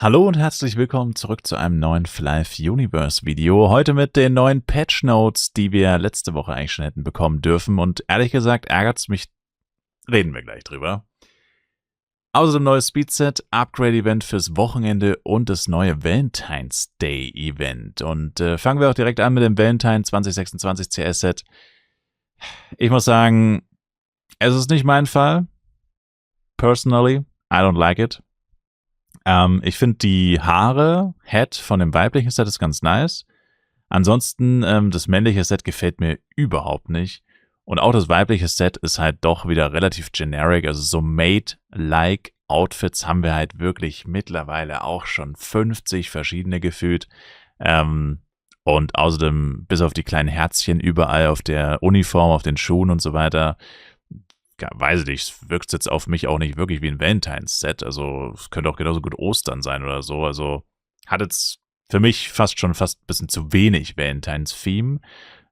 Hallo und herzlich willkommen zurück zu einem neuen Flive Universe Video. Heute mit den neuen Patch Notes, die wir letzte Woche eigentlich schon hätten bekommen dürfen. Und ehrlich gesagt ärgert es mich, reden wir gleich drüber. Außerdem neues Speedset, Upgrade-Event fürs Wochenende und das neue Valentine's Day-Event. Und fangen wir auch direkt an mit dem Valentine 2026 CS-Set. Ich muss sagen, es ist nicht mein Fall. Personally, I don't like it. Ich finde die Head von dem weiblichen Set ist ganz nice. Ansonsten, das männliche Set gefällt mir überhaupt nicht. Und auch das weibliche Set ist halt doch wieder relativ generic. Also so Maid-like Outfits haben wir halt wirklich mittlerweile auch schon 50 verschiedene gefühlt. Und außerdem, bis auf die kleinen Herzchen überall auf der Uniform, auf den Schuhen und so weiter, ja, weiß ich nicht, wirkt es jetzt auf mich auch nicht wirklich wie ein Valentine's-Set. Also es könnte auch genauso gut Ostern sein oder so. Also hat jetzt für mich fast ein bisschen zu wenig Valentine's-Theme.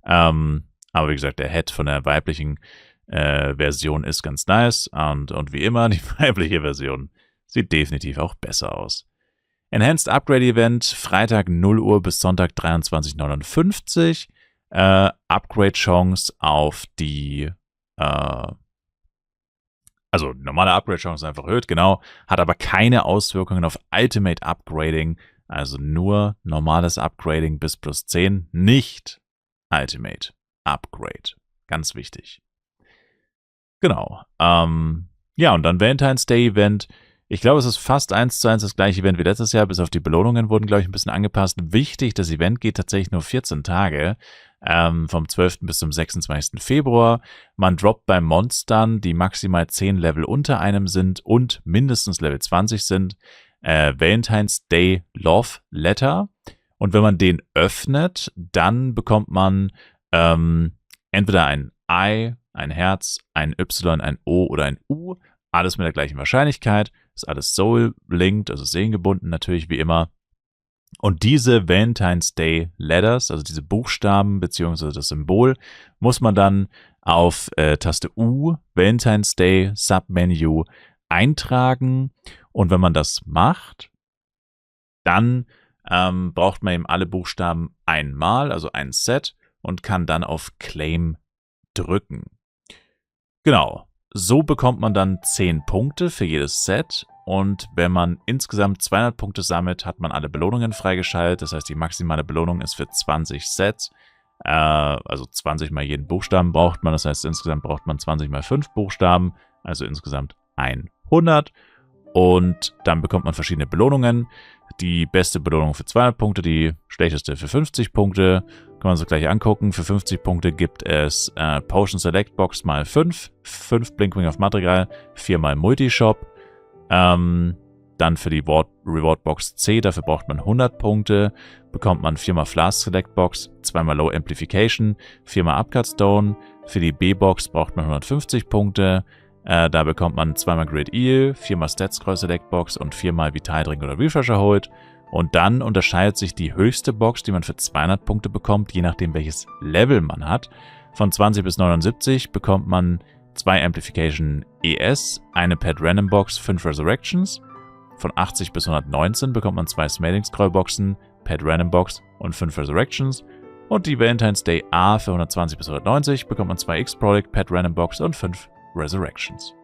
Aber wie gesagt, der Head von der weiblichen Version ist ganz nice. Und wie immer, die weibliche Version sieht definitiv auch besser aus. Enhanced Upgrade Event, Freitag 0 Uhr bis Sonntag 23:59. Upgrade Chance auf die also normale Upgrade-Chance ist einfach erhöht, genau, hat aber keine Auswirkungen auf Ultimate Upgrading, also nur normales Upgrading bis plus 10, nicht Ultimate Upgrade. Ganz wichtig. Genau. Ja, und dann Valentine's Day Event. Ich glaube, es ist fast 1:1 das gleiche Event wie letztes Jahr, bis auf die Belohnungen wurden, glaube ich, ein bisschen angepasst. Wichtig, das Event geht tatsächlich nur 14 Tage, vom 12. bis zum 26. Februar. Man droppt bei Monstern, die maximal 10 Level unter einem sind und mindestens Level 20 sind, Valentine's Day Love Letter. Und wenn man den öffnet, dann bekommt man entweder ein I, ein Herz, ein Y, ein O oder ein U. Alles mit der gleichen Wahrscheinlichkeit. Ist alles Soul-linked, also seelengebunden natürlich wie immer. Und diese Valentine's Day Letters, also diese Buchstaben bzw. das Symbol, muss man dann auf Taste U, Valentine's Day Submenu, eintragen. Und wenn man das macht, dann braucht man eben alle Buchstaben einmal, also ein Set, und kann dann auf Claim drücken. Genau. So bekommt man dann 10 Punkte für jedes Set und wenn man insgesamt 200 Punkte sammelt, hat man alle Belohnungen freigeschaltet. Das heißt, die maximale Belohnung ist für 20 Sets, also 20 mal jeden Buchstaben braucht man. Das heißt, insgesamt braucht man 20 mal 5 Buchstaben, also insgesamt 100. Und dann bekommt man verschiedene Belohnungen. Die beste Belohnung für 200 Punkte, die schlechteste für 50 Punkte. Kann man sich gleich angucken. Für 50 Punkte gibt es Potion Select Box mal 5, 5 Blinkwing of Madrigal, 4 mal Multishop. Dann für die Reward Box C, dafür braucht man 100 Punkte, bekommt man 4 mal Flask Select Box, 2 mal Low Amplification, 4 mal Upcut Stone. Für die B-Box braucht man 150 Punkte. Da bekommt man 2 mal Great Eel, 4 mal Stat Scroll Select Box und 4 mal Vital Drink oder Refresher holt. Und dann unterscheidet sich die höchste Box, die man für 200 Punkte bekommt, je nachdem welches Level man hat. Von 20 bis 79 bekommt man 2 Amplification ES, eine Pet Random Box, 5 Resurrections. Von 80 bis 119 bekommt man 2 Smelling Scroll Boxen, Pet Random Box und 5 Resurrections. Und die Valentine's Day A für 120 bis 190 bekommt man 2 X-Prolic, Pet Random Box und 5 Resurrections.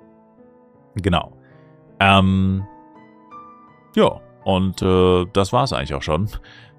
Genau. Ja, und das war es eigentlich auch schon.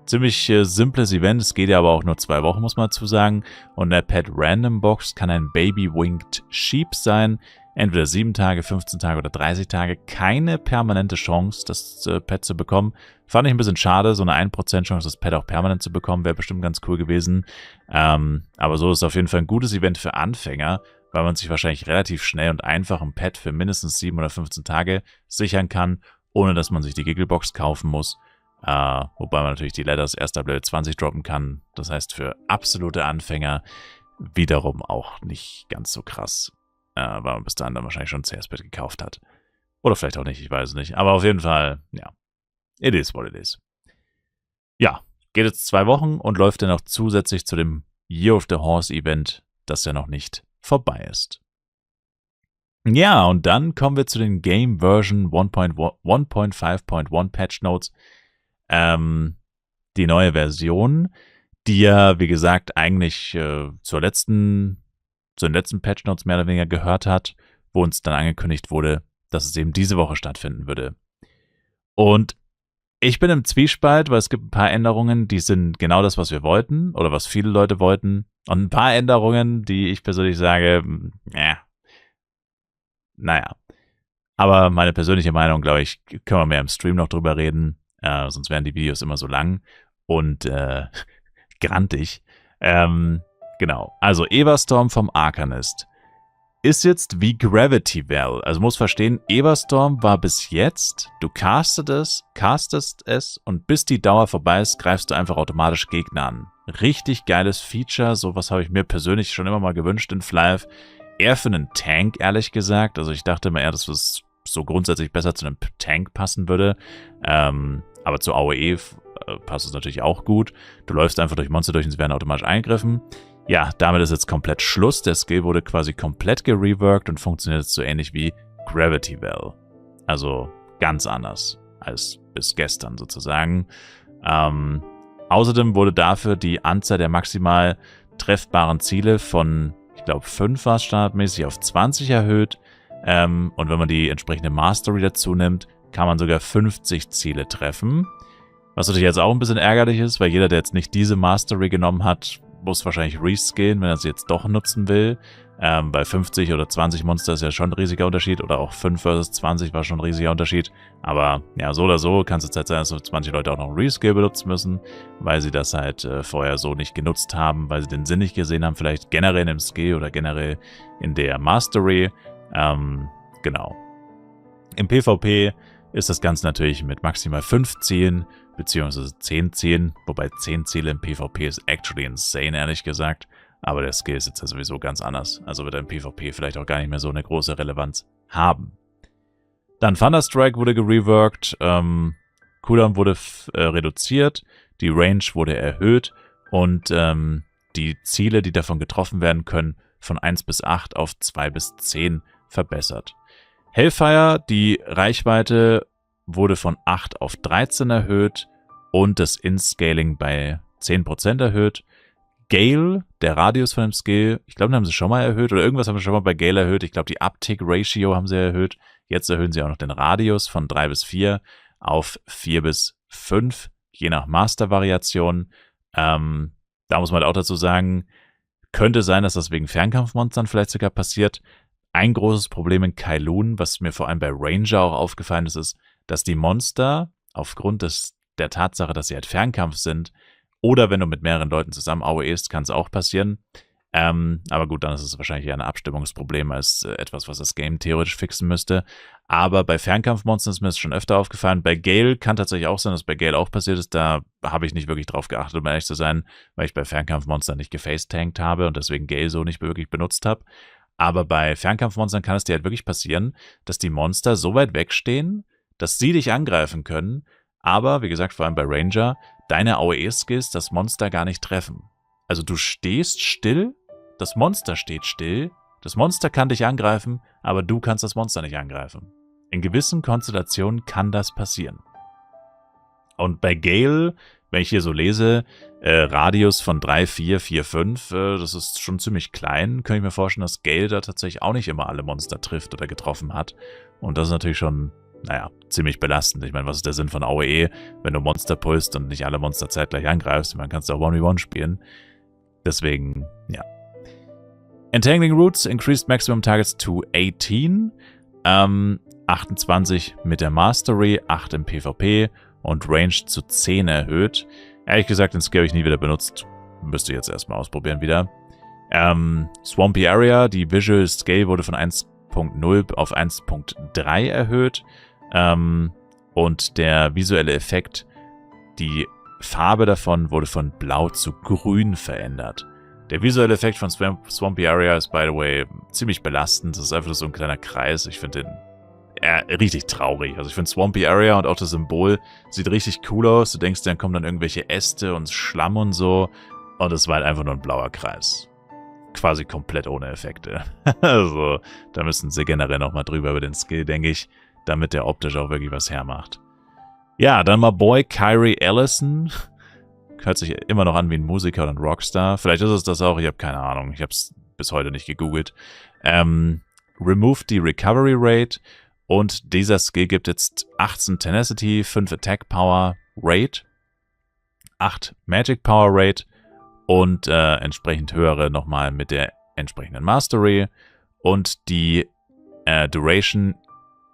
Ziemlich simples Event, es geht ja aber auch nur 2 Wochen, muss man dazu sagen. Und der Pet Random Box kann ein Baby Winged Sheep sein. Entweder 7 Tage, 15 Tage oder 30 Tage. Keine permanente Chance, das Pet zu bekommen. Fand ich ein bisschen schade, so eine 1% Chance, das Pet auch permanent zu bekommen, wäre bestimmt ganz cool gewesen. Aber so ist es auf jeden Fall ein gutes Event für Anfänger, weil man sich wahrscheinlich relativ schnell und einfach ein Pet für mindestens 7 oder 15 Tage sichern kann, ohne dass man sich die Gigglebox kaufen muss. Wobei man natürlich die Letters erst ab Level 20 droppen kann. Das heißt für absolute Anfänger wiederum auch nicht ganz so krass, weil man bis dahin dann wahrscheinlich schon ein CS-Pet gekauft hat. Oder vielleicht auch nicht, ich weiß es nicht. Aber auf jeden Fall, ja, it is what it is. Ja, geht jetzt 2 Wochen und läuft dann auch zusätzlich zu dem Year of the Horse Event, das ja noch nicht vorbei ist. Ja, und dann kommen wir zu den Game Version 1.5.1 Patch Notes. Die neue Version, die ja, wie gesagt, eigentlich zu den letzten Patch Notes mehr oder weniger gehört hat, wo uns dann angekündigt wurde, dass es eben diese Woche stattfinden würde. Und ich bin im Zwiespalt, weil es gibt ein paar Änderungen, die sind genau das, was wir wollten oder was viele Leute wollten. Und ein paar Änderungen, die ich persönlich sage, naja. Aber meine persönliche Meinung, glaube ich, können wir mehr im Stream noch drüber reden. Sonst wären die Videos immer so lang und grantig. Genau. Also Everstorm vom Arcanist ist jetzt wie Gravity Well. Also muss verstehen, Everstorm war bis jetzt, du castest es und bis die Dauer vorbei ist, greifst du einfach automatisch Gegner an. Richtig geiles Feature, sowas habe ich mir persönlich schon immer mal gewünscht in Flive. Eher für einen Tank, ehrlich gesagt. Also ich dachte immer eher, dass es so grundsätzlich besser zu einem Tank passen würde. Aber zu AOE passt es natürlich auch gut. Du läufst einfach durch Monster durch und sie werden automatisch eingegriffen. Ja, damit ist jetzt komplett Schluss. Der Skill wurde quasi komplett gereworked und funktioniert jetzt so ähnlich wie Gravity Well. Also ganz anders als bis gestern sozusagen. Außerdem wurde dafür die Anzahl der maximal treffbaren Ziele von, ich glaube 5 war es standardmäßig, auf 20 erhöht. Und wenn man die entsprechende Mastery dazu nimmt, kann man sogar 50 Ziele treffen. Was natürlich jetzt auch ein bisschen ärgerlich ist, weil jeder, der jetzt nicht diese Mastery genommen hat, muss wahrscheinlich reskillen, wenn er sie jetzt doch nutzen will. Bei 50 oder 20 Monster ist ja schon ein riesiger Unterschied. Oder auch 5 versus 20 war schon ein riesiger Unterschied. Aber ja, so oder so kann es jetzt halt sein, dass manche Leute auch noch einen Reskill benutzen müssen, weil sie das halt vorher so nicht genutzt haben, weil sie den Sinn nicht gesehen haben. Vielleicht generell im Skill oder generell in der Mastery. Genau. Im PvP ist das Ganze natürlich mit maximal 5 Zielen, beziehungsweise 10 Zielen, wobei 10 Ziele im PvP ist actually insane, ehrlich gesagt. Aber der Skill ist jetzt ja sowieso ganz anders. Also wird er im PvP vielleicht auch gar nicht mehr so eine große Relevanz haben. Dann Thunderstrike wurde gereworked, Cooldown wurde reduziert, die Range wurde erhöht und die Ziele, die davon getroffen werden können, von 1 bis 8 auf 2 bis 10 verbessert. Hellfire, die Reichweite wurde von 8 auf 13 erhöht und das In-Scaling bei 10% erhöht. Gale, der Radius von dem Skill, ich glaube, den haben sie schon mal erhöht oder irgendwas haben sie schon mal bei Gale erhöht. Ich glaube, die Uptick-Ratio haben sie erhöht. Jetzt erhöhen sie auch noch den Radius von 3 bis 4 auf 4 bis 5, je nach Master-Variation. Da muss man halt auch dazu sagen, könnte sein, dass das wegen Fernkampfmonstern vielleicht sogar passiert. Ein großes Problem in Kylun, was mir vor allem bei Ranger auch aufgefallen ist, dass die Monster aufgrund der Tatsache, dass sie halt Fernkampf sind, oder wenn du mit mehreren Leuten zusammen AOEst, kann es auch passieren. Aber gut, dann ist es wahrscheinlich eher ein Abstimmungsproblem als etwas, was das Game theoretisch fixen müsste. Aber bei Fernkampfmonstern ist mir das schon öfter aufgefallen. Bei Gale kann tatsächlich auch sein, dass bei Gale auch passiert ist. Da habe ich nicht wirklich drauf geachtet, um ehrlich zu sein, weil ich bei Fernkampfmonstern nicht gefacetankt habe und deswegen Gale so nicht wirklich benutzt habe. Aber bei Fernkampfmonstern kann es dir halt wirklich passieren, dass die Monster so weit wegstehen, dass sie dich angreifen können, aber, wie gesagt, vor allem bei Ranger, deine AOE-Skills das Monster gar nicht treffen. Also du stehst still, das Monster steht still, das Monster kann dich angreifen, aber du kannst das Monster nicht angreifen. In gewissen Konstellationen kann das passieren. Und bei Gale, wenn ich hier so lese, Radius von 3, 4, 4, 5, das ist schon ziemlich klein, könnte ich mir vorstellen, dass Gale da tatsächlich auch nicht immer alle Monster trifft oder getroffen hat. Und das ist natürlich schon, naja, ziemlich belastend. Ich meine, was ist der Sinn von AOE, wenn du Monster pulst und nicht alle Monster zeitgleich angreifst? Man kannst auch 1v1 spielen. Deswegen, ja. Entangling Roots increased maximum targets to 18. 28 mit der Mastery, 8 im PvP und Range zu 10 erhöht. Ehrlich gesagt, den Skill habe ich nie wieder benutzt. Müsste jetzt erstmal ausprobieren wieder. Swampy Area, die Visual Scale wurde von 1.0 auf 1.3 erhöht. Und der visuelle Effekt, die Farbe davon wurde von blau zu grün verändert. Der visuelle Effekt von Swampy Area ist, by the way, ziemlich belastend. Das ist einfach so ein kleiner Kreis. Ich finde den richtig traurig. Also ich finde Swampy Area und auch das Symbol sieht richtig cool aus. Du denkst, dann kommen dann irgendwelche Äste und Schlamm und so. Und es war halt einfach nur ein blauer Kreis. quasi komplett ohne Effekte. Also, da müssen sie generell nochmal drüber über den Skill, denke ich, damit der optisch auch wirklich was hermacht. Ja, dann mal Boy Kyrie Ellison. Hört sich immer noch an wie ein Musiker oder ein Rockstar. Vielleicht ist es das auch, ich habe keine Ahnung. Ich habe es bis heute nicht gegoogelt. Remove die Recovery Rate und dieser Skill gibt jetzt 18 Tenacity, 5 Attack Power Rate, 8 Magic Power Rate und entsprechend höhere nochmal mit der entsprechenden Mastery und die Duration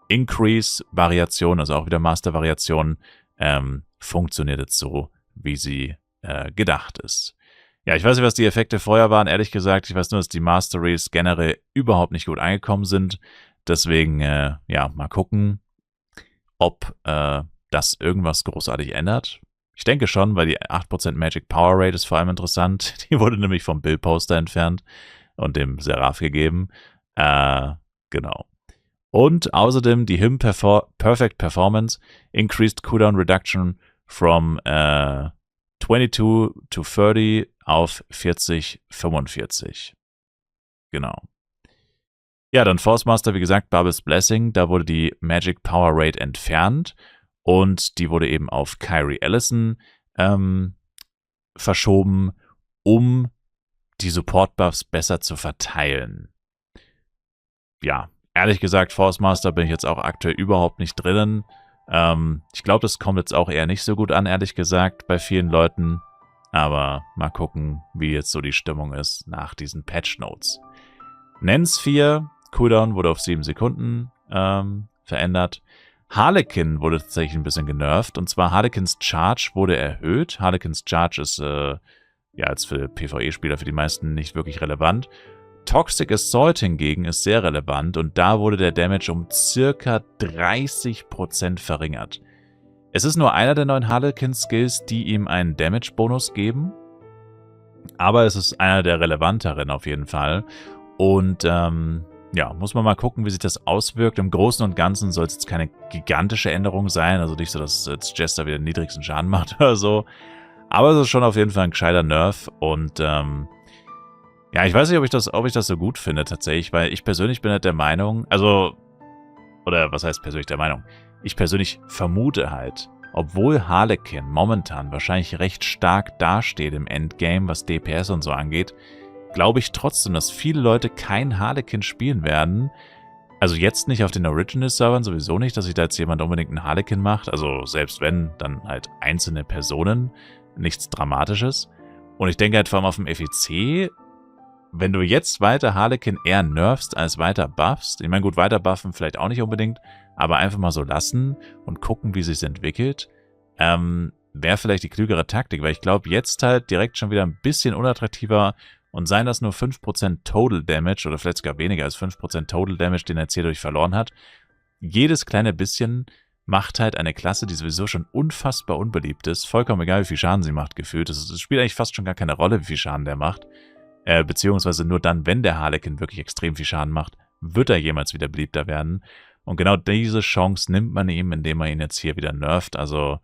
Increase Variation, also auch wieder Master Variation, funktioniert jetzt so, wie sie gedacht ist. Ja, ich weiß nicht, was die Effekte vorher waren, ehrlich gesagt. Ich weiß nur, dass die Masteries generell überhaupt nicht gut angekommen sind. Deswegen, ja, mal gucken, ob das irgendwas großartig ändert. Ich denke schon, weil die 8% Magic Power Rate ist vor allem interessant. Die wurde nämlich vom Bill-Poster entfernt und dem Seraph gegeben. Genau. Und außerdem die Him Perfect Performance increased Cooldown Reduction from 22 to 30 auf 40, 45. Genau. Ja, dann Force Master, wie gesagt, Bubbles Blessing, da wurde die Magic Power Rate entfernt und die wurde eben auf Kyrie Ellison verschoben, um die Support Buffs besser zu verteilen. Ja, ehrlich gesagt, Force Master bin ich jetzt auch aktuell überhaupt nicht drinnen. Ich glaube, das kommt jetzt auch eher nicht so gut an, ehrlich gesagt, bei vielen Leuten. Aber mal gucken, wie jetzt so die Stimmung ist nach diesen Patch Notes. Nance 4, Cooldown wurde auf 7 Sekunden verändert. Harlequin wurde tatsächlich ein bisschen genervt. Und zwar Harlequins Charge wurde erhöht. Harlequins Charge ist ja jetzt für PvE-Spieler für die meisten nicht wirklich relevant. Toxic Assault hingegen ist sehr relevant und da wurde der Damage um circa 30% verringert. Es ist nur einer der neuen Harlequin-Skills, die ihm einen Damage-Bonus geben, aber es ist einer der relevanteren auf jeden Fall. Und ja, muss man mal gucken, wie sich das auswirkt. Im Großen und Ganzen soll es jetzt keine gigantische Änderung sein, also nicht so, dass jetzt Jester wieder den niedrigsten Schaden macht oder so. Aber es ist schon auf jeden Fall ein gescheiter Nerv und ja, ich weiß nicht, ob ich das so gut finde tatsächlich, weil ich persönlich bin halt der Meinung, also, oder was heißt persönlich der Meinung? Ich persönlich vermute halt, obwohl Harlequin momentan wahrscheinlich recht stark dasteht im Endgame, was DPS und so angeht, glaube ich trotzdem, dass viele Leute kein Harlequin spielen werden. Also jetzt nicht auf den Original-Servern, sowieso nicht, dass sich da jetzt jemand unbedingt einen Harlequin macht. Also selbst wenn, dann halt einzelne Personen, nichts Dramatisches. Und ich denke halt vor allem auf dem FEC, wenn du jetzt weiter Harlequin eher nerfst als weiter buffst, ich meine gut, weiter buffen vielleicht auch nicht unbedingt, aber einfach mal so lassen und gucken, wie sich's entwickelt, wäre vielleicht die klügere Taktik, weil ich glaube, jetzt halt direkt schon wieder ein bisschen unattraktiver und seien das nur 5% Total Damage oder vielleicht sogar weniger als 5% Total Damage, den er jetzt hier durch verloren hat. Jedes kleine bisschen macht halt eine Klasse, die sowieso schon unfassbar unbeliebt ist, vollkommen egal, wie viel Schaden sie macht, gefühlt. Es spielt eigentlich fast schon gar keine Rolle, wie viel Schaden der macht. Beziehungsweise nur dann, wenn der Harlequin wirklich extrem viel Schaden macht, wird er jemals wieder beliebter werden. Und genau diese Chance nimmt man ihm, indem man ihn jetzt hier wieder nervt. Also,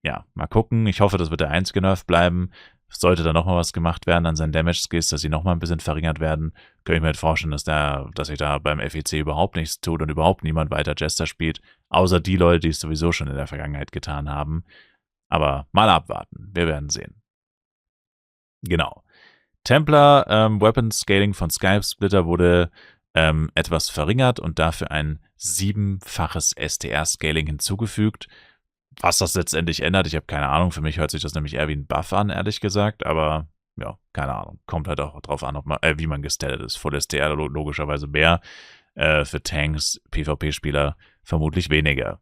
ja, mal gucken. Ich hoffe, das wird der einzige Nerf bleiben. Sollte da nochmal was gemacht werden an seinen Damage-Skills, dass sie nochmal ein bisschen verringert werden, könnte ich mir halt vorstellen, dass sich da beim FEC überhaupt nichts tut und überhaupt niemand weiter Jester spielt, außer die Leute, die es sowieso schon in der Vergangenheit getan haben. Aber mal abwarten. Wir werden sehen. Genau. Templar Weapon Scaling von Sky Splitter wurde etwas verringert und dafür ein 7-faches STR-Scaling hinzugefügt. Was das letztendlich ändert, ich habe keine Ahnung. Für mich hört sich das nämlich eher wie ein Buff an, ehrlich gesagt. Aber ja, keine Ahnung. Kommt halt auch drauf an, wie man gestellt ist. Full STR logischerweise mehr. Für Tanks, PvP-Spieler vermutlich weniger.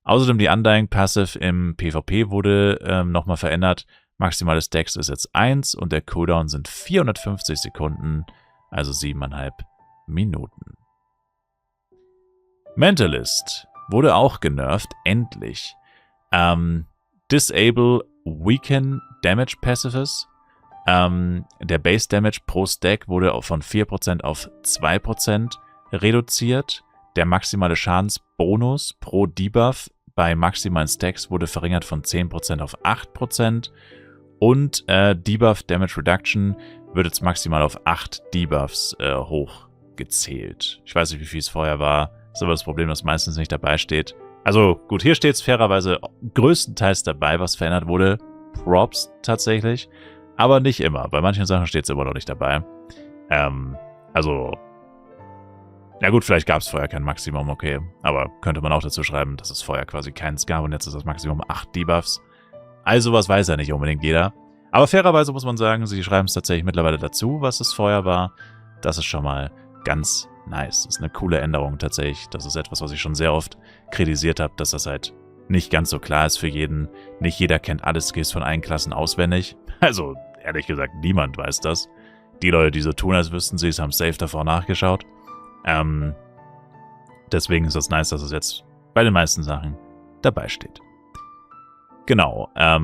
Außerdem die Undying Passive im PvP wurde nochmal verändert. Maximales Dex ist jetzt 1 und der Cooldown sind 450 Sekunden, also 7,5 Minuten. Mentalist wurde auch genervt, endlich. Disable Weaken Damage Passives. Der Base Damage pro Stack wurde von 4% auf 2% reduziert. Der maximale Schadensbonus pro Debuff bei maximalen Stacks wurde verringert von 10% auf 8%. Und Debuff Damage Reduction wird jetzt maximal auf 8 Debuffs hochgezählt. Ich weiß nicht, wie viel es vorher war. Das ist aber das Problem, dass meistens nicht dabei steht. Also gut, hier steht es fairerweise größtenteils dabei, was verändert wurde. Props tatsächlich. Aber nicht immer. Bei manchen Sachen steht es immer noch nicht dabei. Also, ja gut, vielleicht gab es vorher kein Maximum, okay. Aber könnte man auch dazu schreiben, dass es vorher quasi keins gab und jetzt ist das Maximum 8 Debuffs. Also was weiß ja nicht unbedingt jeder. Aber fairerweise muss man sagen, sie schreiben es tatsächlich mittlerweile dazu, was es vorher war. Das ist schon mal ganz nice. Das ist eine coole Änderung tatsächlich. Das ist etwas, was ich schon sehr oft kritisiert habe, dass das halt nicht ganz so klar ist für jeden. Nicht jeder kennt alle Skills von allen Klassen auswendig. Also, ehrlich gesagt, niemand weiß das. Die Leute, die so tun, als wüssten sie es, haben safe davor nachgeschaut. Deswegen ist das nice, dass es jetzt bei den meisten Sachen dabei steht. Genau. Ja,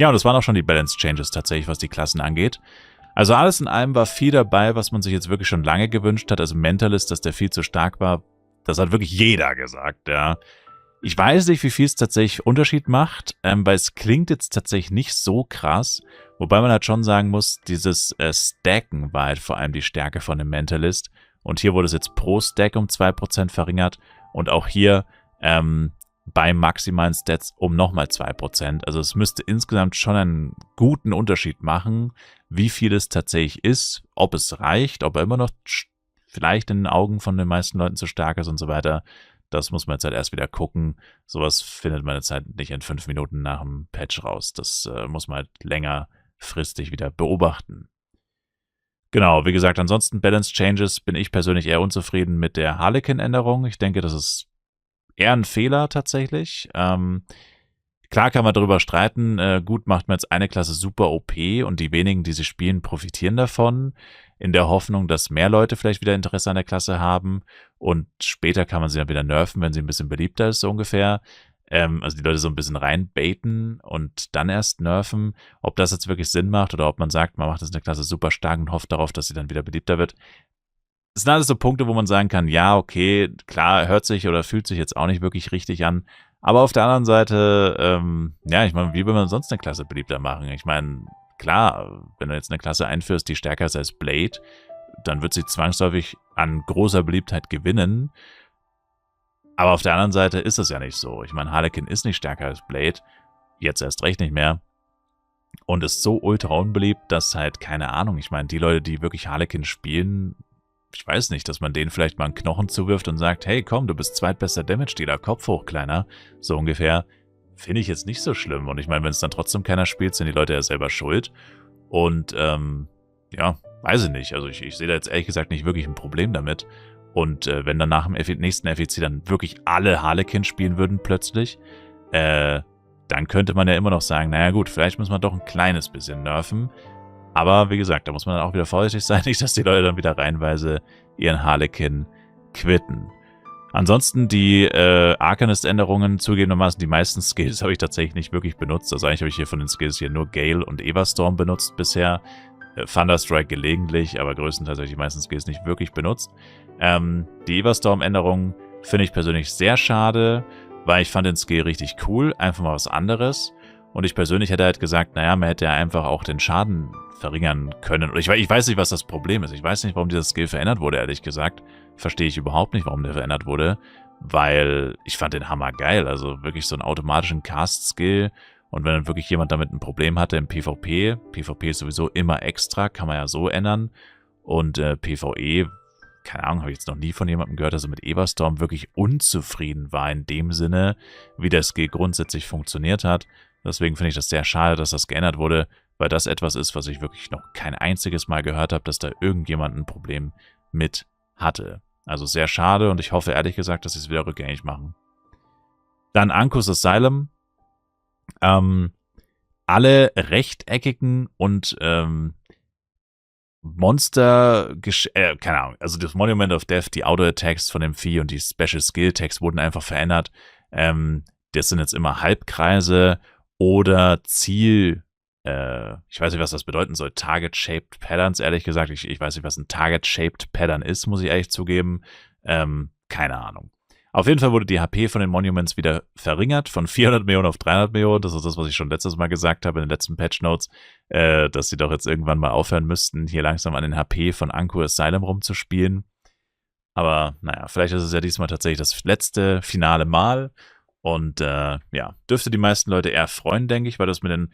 und das waren auch schon die Balance Changes tatsächlich, was die Klassen angeht. Also alles in allem war viel dabei, was man sich jetzt wirklich schon lange gewünscht hat. Also Mentalist, dass der viel zu stark war, das hat wirklich jeder gesagt, ja. Ich weiß nicht, wie viel es tatsächlich Unterschied macht, weil es klingt jetzt tatsächlich nicht so krass. Wobei man halt schon sagen muss, dieses Stacken war halt vor allem die Stärke von dem Mentalist. Und hier wurde es jetzt pro Stack um 2% verringert. Und auch hier bei maximalen Stats um nochmal 2%. Also es müsste insgesamt schon einen guten Unterschied machen, wie viel es tatsächlich ist, ob es reicht, ob er immer noch vielleicht in den Augen von den meisten Leuten zu stark ist und so weiter. Das muss man jetzt halt erst wieder gucken. Sowas findet man jetzt halt nicht in 5 Minuten nach dem Patch raus. Das muss man halt längerfristig wieder beobachten. Genau, wie gesagt, ansonsten Balance Changes bin ich persönlich eher unzufrieden mit der Harlequin-Änderung. Ich denke, das ist eher ein Fehler tatsächlich. Klar kann man darüber streiten. Gut, macht man jetzt eine Klasse super OP und die wenigen, die sie spielen, profitieren davon. In der Hoffnung, dass mehr Leute vielleicht wieder Interesse an der Klasse haben. Und später kann man sie dann wieder nerven, wenn sie ein bisschen beliebter ist, so ungefähr. Also die Leute so ein bisschen reinbaiten und dann erst nerven. Ob das jetzt wirklich Sinn macht oder ob man sagt, man macht jetzt eine Klasse super stark und hofft darauf, dass sie dann wieder beliebter wird. Das sind alles so Punkte, wo man sagen kann, ja, okay, klar, hört sich oder fühlt sich jetzt auch nicht wirklich richtig an. Aber auf der anderen Seite, ja, ich meine, wie will man sonst eine Klasse beliebter machen? Ich meine, klar, wenn du jetzt eine Klasse einführst, die stärker ist als Blade, dann wird sie zwangsläufig an großer Beliebtheit gewinnen. Aber auf der anderen Seite ist es ja nicht so. Ich meine, Harlequin ist nicht stärker als Blade, jetzt erst recht nicht mehr. Und ist so ultra unbeliebt, dass halt, keine Ahnung, ich meine, die Leute, die wirklich Harlequin spielen, ich weiß nicht, dass man denen vielleicht mal einen Knochen zuwirft und sagt, hey, komm, du bist zweitbester Damage-Dealer, Kopf hoch, Kleiner. So ungefähr. Finde ich jetzt nicht so schlimm. Und ich meine, wenn es dann trotzdem keiner spielt, sind die Leute ja selber schuld. Und, ja, weiß ich nicht. Also ich sehe da jetzt ehrlich gesagt nicht wirklich ein Problem damit. Und wenn dann nach dem nächsten FEC dann wirklich alle Harlequin spielen würden plötzlich, dann könnte man ja immer noch sagen, naja gut, vielleicht muss man doch ein kleines bisschen nerven. Aber wie gesagt, da muss man dann auch wieder vorsichtig sein, nicht, dass die Leute dann wieder reihenweise ihren Harlequin quitten. Ansonsten die Arcanist-Änderungen, zugegebenermaßen die meisten Skills habe ich tatsächlich nicht wirklich benutzt. Also eigentlich habe ich hier von den Skills hier nur Gale und Everstorm benutzt bisher. Thunderstrike gelegentlich, aber größtenteils habe ich die meisten Skills nicht wirklich benutzt. Die Everstorm-Änderungen finde ich persönlich sehr schade, weil ich fand den Skill richtig cool, einfach mal was anderes. Und ich persönlich hätte halt gesagt, naja, man hätte ja einfach auch den Schaden verringern können. Und ich weiß nicht, was das Problem ist. Ich weiß nicht, warum dieser Skill verändert wurde, ehrlich gesagt. Verstehe ich überhaupt nicht, warum der verändert wurde. Weil ich fand den Hammer geil. Also wirklich so einen automatischen Cast-Skill. Und wenn dann wirklich jemand damit ein Problem hatte im PvP, PvP ist sowieso immer extra, kann man ja so ändern. Und PvE, keine Ahnung, habe ich jetzt noch nie von jemandem gehört, dass er mit Everstorm wirklich unzufrieden war in dem Sinne, wie der Skill grundsätzlich funktioniert hat. Deswegen finde ich das sehr schade, dass das geändert wurde, weil das etwas ist, was ich wirklich noch kein einziges Mal gehört habe, dass da irgendjemand ein Problem mit hatte. Also sehr schade und ich hoffe ehrlich gesagt, dass sie es wieder rückgängig machen. Dann Ankus Asylum. Alle rechteckigen und Monster, keine Ahnung, also das Monument of Death, die Auto-Attacks von dem Vieh und die Special Skill-Tags wurden einfach verändert. Das sind jetzt immer Halbkreise oder Ziel, ich weiß nicht, was das bedeuten soll, Target-Shaped Patterns, ehrlich gesagt. Ich weiß nicht, was ein Target-Shaped Pattern ist, muss ich ehrlich zugeben. Keine Ahnung. Auf jeden Fall wurde die HP von den Monuments wieder verringert, von 400 Millionen auf 300 Millionen. Das ist das, was ich schon letztes Mal gesagt habe in den letzten Patch Notes, dass sie doch jetzt irgendwann mal aufhören müssten, hier langsam an den HP von Anko Asylum rumzuspielen. Aber naja, vielleicht ist es ja diesmal tatsächlich das letzte, finale Mal. Und ja, dürfte die meisten Leute eher freuen, denke ich, weil das mit den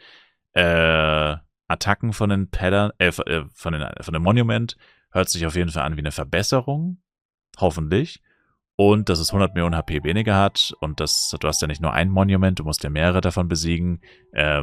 Attacken von den von dem Monument hört sich auf jeden Fall an wie eine Verbesserung. Hoffentlich. Und dass es 100 Millionen HP weniger hat und du hast ja nicht nur ein Monument, du musst ja mehrere davon besiegen,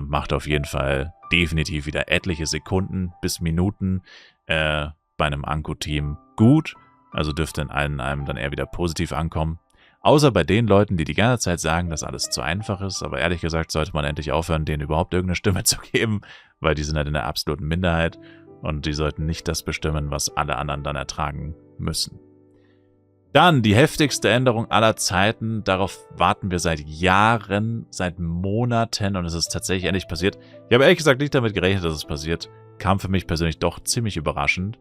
macht auf jeden Fall definitiv wieder etliche Sekunden bis Minuten bei einem Anko-Team gut. Also dürfte in einem dann eher wieder positiv ankommen. Außer bei den Leuten, die ganze Zeit sagen, dass alles zu einfach ist. Aber ehrlich gesagt sollte man endlich aufhören, denen überhaupt irgendeine Stimme zu geben, weil die sind halt in der absoluten Minderheit und die sollten nicht das bestimmen, was alle anderen dann ertragen müssen. Dann die heftigste Änderung aller Zeiten. Darauf warten wir seit Jahren, seit Monaten und es ist tatsächlich endlich passiert. Ich habe ehrlich gesagt nicht damit gerechnet, dass es passiert. Kam für mich persönlich doch ziemlich überraschend.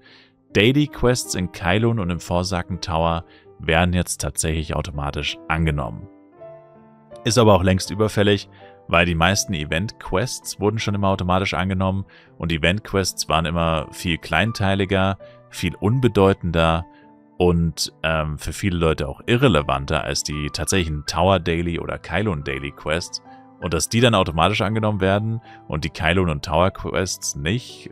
Daily Quests in Kailun und im Forsaken Tower werden jetzt tatsächlich automatisch angenommen. Ist aber auch längst überfällig, weil die meisten Event-Quests wurden schon immer automatisch angenommen und Event-Quests waren immer viel kleinteiliger, viel unbedeutender und für viele Leute auch irrelevanter als die tatsächlichen Tower Daily oder Kailun Daily Quests. Und dass die dann automatisch angenommen werden und die Kailun und Tower Quests nicht,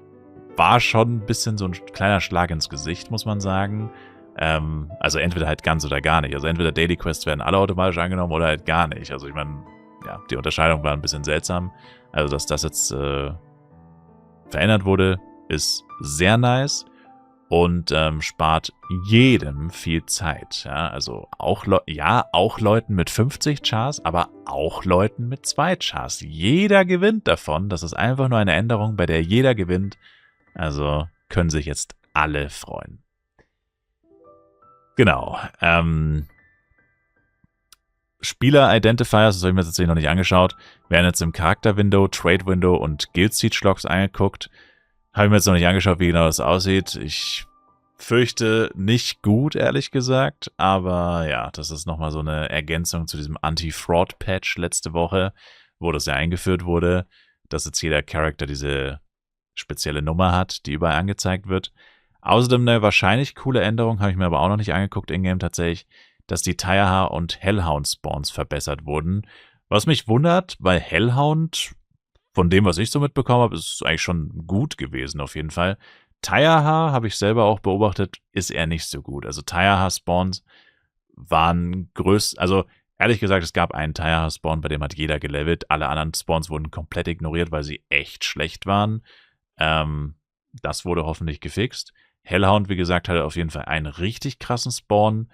war schon ein bisschen so ein kleiner Schlag ins Gesicht, muss man sagen. Also entweder halt ganz oder gar nicht. Also entweder Daily Quests werden alle automatisch angenommen oder halt gar nicht. Also ich meine, ja, die Unterscheidung war ein bisschen seltsam. Also dass das jetzt verändert wurde, ist sehr nice. Und spart jedem viel Zeit. Ja, also auch Leuten mit 50 Chars, aber auch Leuten mit 2 Chars. Jeder gewinnt davon. Das ist einfach nur eine Änderung, bei der jeder gewinnt. Also können sich jetzt alle freuen. Genau. Spieler-Identifiers, das habe ich mir tatsächlich noch nicht angeschaut, werden jetzt im Charakter-Window, Trade-Window und Guild-Siege-Logs angeguckt. Habe ich mir jetzt noch nicht angeschaut, wie genau das aussieht. Ich fürchte nicht gut, ehrlich gesagt. Aber ja, das ist nochmal so eine Ergänzung zu diesem Anti-Fraud-Patch letzte Woche, wo das ja eingeführt wurde, dass jetzt jeder Charakter diese spezielle Nummer hat, die überall angezeigt wird. Außerdem eine wahrscheinlich coole Änderung, habe ich mir aber auch noch nicht angeguckt in-game tatsächlich, dass die Tirehaar und Hellhound-Spawns verbessert wurden. Was mich wundert, weil Hellhound, von dem, was ich so mitbekommen habe, ist eigentlich schon gut gewesen auf jeden Fall. Tirehaar, habe ich selber auch beobachtet, ist eher nicht so gut. Also Tirehaar-Spawns waren also ehrlich gesagt, es gab einen Tirehaar-Spawn, bei dem hat jeder gelevelt. Alle anderen Spawns wurden komplett ignoriert, weil sie echt schlecht waren. Das wurde hoffentlich gefixt. Hellhound, wie gesagt, hatte auf jeden Fall einen richtig krassen Spawn.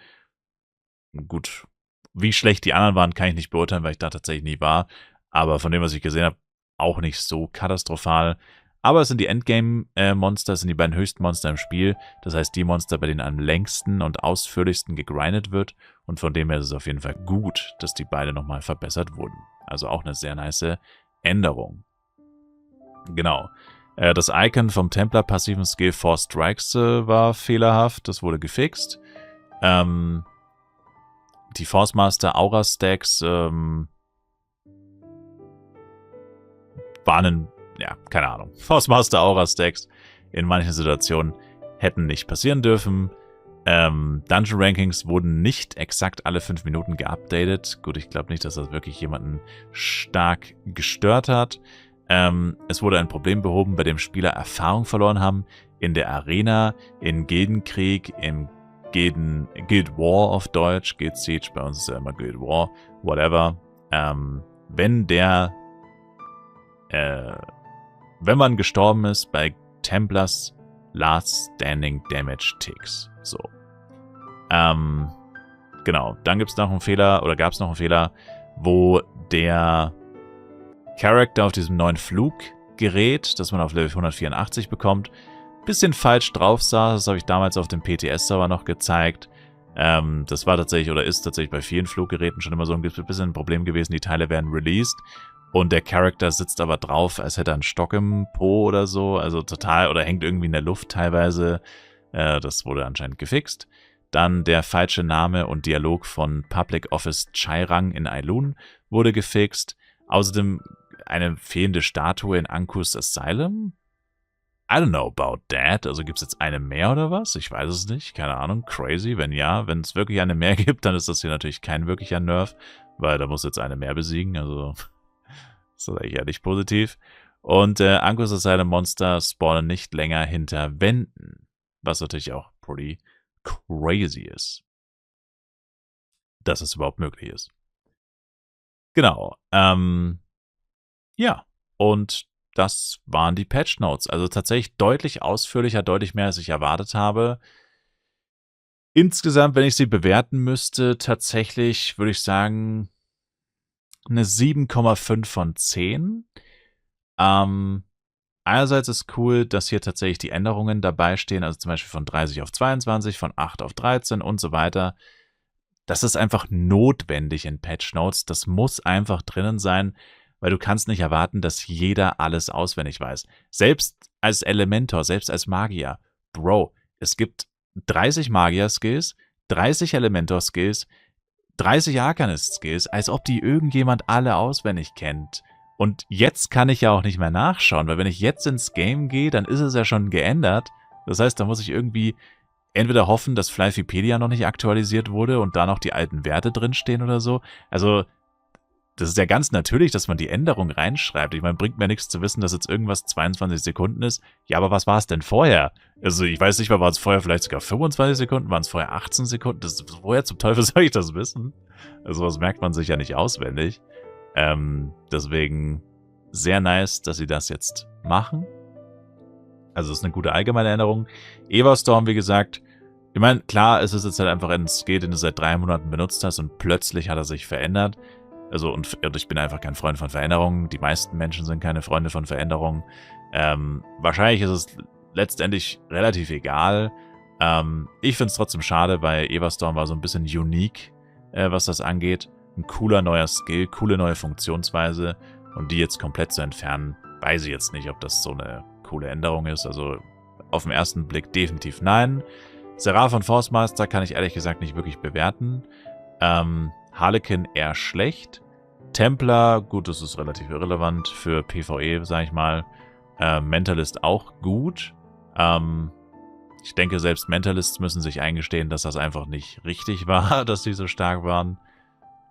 Gut, wie schlecht die anderen waren, kann ich nicht beurteilen, weil ich da tatsächlich nie war. Aber von dem, was ich gesehen habe, auch nicht so katastrophal. Aber es sind die Endgame-Monster, es sind die beiden höchsten Monster im Spiel. Das heißt, die Monster, bei denen am längsten und ausführlichsten gegrindet wird. Und von dem her ist es auf jeden Fall gut, dass die beide nochmal verbessert wurden. Also auch eine sehr nice Änderung. Genau. Das Icon vom Templar-passiven Skill 4 Strikes war fehlerhaft. Das wurde gefixt. Die Force Master Aura Stacks waren ja, keine Ahnung. Force Master Aura Stacks in manchen Situationen hätten nicht passieren dürfen. Dungeon Rankings wurden nicht exakt alle 5 Minuten geupdatet. Gut, ich glaube nicht, dass das wirklich jemanden stark gestört hat. Es wurde ein Problem behoben, bei dem Spieler Erfahrung verloren haben in der Arena, in Gildenkrieg, im Guild War auf Deutsch, Guild Siege, bei uns ist ja immer Guild War, whatever. Wenn man gestorben ist bei Templars Last Standing Damage Ticks. So. Genau, dann gibt es noch einen Fehler, oder gab es noch einen Fehler, wo der Charakter auf diesem neuen Fluggerät, das man auf Level 184 bekommt, bisschen falsch drauf saß. Das habe ich damals auf dem PTS-Server noch gezeigt. Das war tatsächlich oder ist tatsächlich bei vielen Fluggeräten schon immer so ein bisschen ein Problem gewesen. Die Teile werden released und der Charakter sitzt aber drauf, als hätte er einen Stock im Po oder so. Also total, oder hängt irgendwie in der Luft teilweise. Das wurde anscheinend gefixt. Dann der falsche Name und Dialog von Public Officer Chairang in Eilun wurde gefixt. Außerdem eine fehlende Statue in Ankus Asylum. I don't know about that. Also gibt es jetzt eine mehr oder was? Ich weiß es nicht. Keine Ahnung. Crazy. Wenn ja, wenn es wirklich eine mehr gibt, dann ist das hier natürlich kein wirklicher Nerf, weil da muss jetzt eine mehr besiegen. Also ist das eigentlich eher nicht positiv. Und Ankus Asylum Monster spawnen nicht länger hinter Wänden. Was natürlich auch pretty crazy ist. Dass es überhaupt möglich ist. Genau. Ja. Und das waren die Patch Notes. Also tatsächlich deutlich ausführlicher, deutlich mehr, als ich erwartet habe. Insgesamt, wenn ich sie bewerten müsste, tatsächlich würde ich sagen eine 7,5 von 10. Einerseits ist cool, dass hier tatsächlich die Änderungen dabei stehen, also zum Beispiel von 30 auf 22, von 8 auf 13 und so weiter. Das ist einfach notwendig in Patch Notes. Das muss einfach drinnen sein, weil du kannst nicht erwarten, dass jeder alles auswendig weiß. Selbst als Elementor, selbst als Magier. Bro, es gibt 30 Magier-Skills, 30 Elementor-Skills, 30 Arcanist-Skills, als ob die irgendjemand alle auswendig kennt. Und jetzt kann ich ja auch nicht mehr nachschauen, weil wenn ich jetzt ins Game gehe, dann ist es ja schon geändert. Das heißt, da muss ich irgendwie entweder hoffen, dass Flyfipedia noch nicht aktualisiert wurde und da noch die alten Werte drinstehen oder so. Also, das ist ja ganz natürlich, dass man die Änderung reinschreibt. Ich meine, bringt mir nichts zu wissen, dass jetzt irgendwas 22 Sekunden ist. Ja, aber was war es denn vorher? Also, ich weiß nicht mal, war es vorher vielleicht sogar 25 Sekunden? Waren es vorher 18 Sekunden? Woher zum Teufel soll ich das wissen? Also, was merkt man sich ja nicht auswendig. Deswegen sehr nice, dass sie das jetzt machen. Also, es ist eine gute allgemeine Änderung. Everstorm, wie gesagt, ich meine, klar, es ist jetzt halt einfach ein Skill, den du seit 3 Monaten benutzt hast und plötzlich hat er sich verändert. Also, und ich bin einfach kein Freund von Veränderungen. Die meisten Menschen sind keine Freunde von Veränderungen. Wahrscheinlich ist es letztendlich relativ egal. Ich finde es trotzdem schade, weil Everstorm war so ein bisschen unique, was das angeht. Ein cooler neuer Skill, coole neue Funktionsweise. Und die jetzt komplett zu entfernen, weiß ich jetzt nicht, ob das so eine coole Änderung ist. Also auf den ersten Blick definitiv nein. Seraph und Forcemaster kann ich ehrlich gesagt nicht wirklich bewerten. Harlequin eher schlecht. Templar, gut, das ist relativ irrelevant für PvE, sag ich mal. Mentalist auch gut. Ich denke, selbst Mentalists müssen sich eingestehen, dass das einfach nicht richtig war, dass sie so stark waren.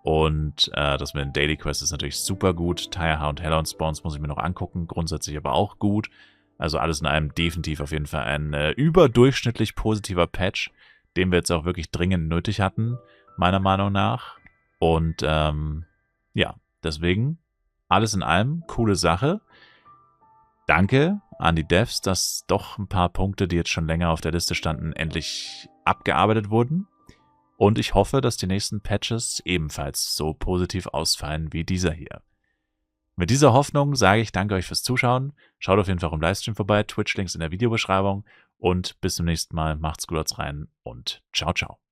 Und das mit den Daily Quests ist natürlich super gut. Tirehound, Hellhound Spawns muss ich mir noch angucken, grundsätzlich aber auch gut. Also alles in allem definitiv auf jeden Fall ein überdurchschnittlich positiver Patch, den wir jetzt auch wirklich dringend nötig hatten, meiner Meinung nach. Und ja, deswegen alles in allem coole Sache. Danke an die Devs, dass doch ein paar Punkte, die jetzt schon länger auf der Liste standen, endlich abgearbeitet wurden. Und ich hoffe, dass die nächsten Patches ebenfalls so positiv ausfallen wie dieser hier. Mit dieser Hoffnung sage ich danke euch fürs Zuschauen. Schaut auf jeden Fall im Livestream vorbei, Twitch-Links in der Videobeschreibung. Und bis zum nächsten Mal. Macht's gut rein und ciao, ciao.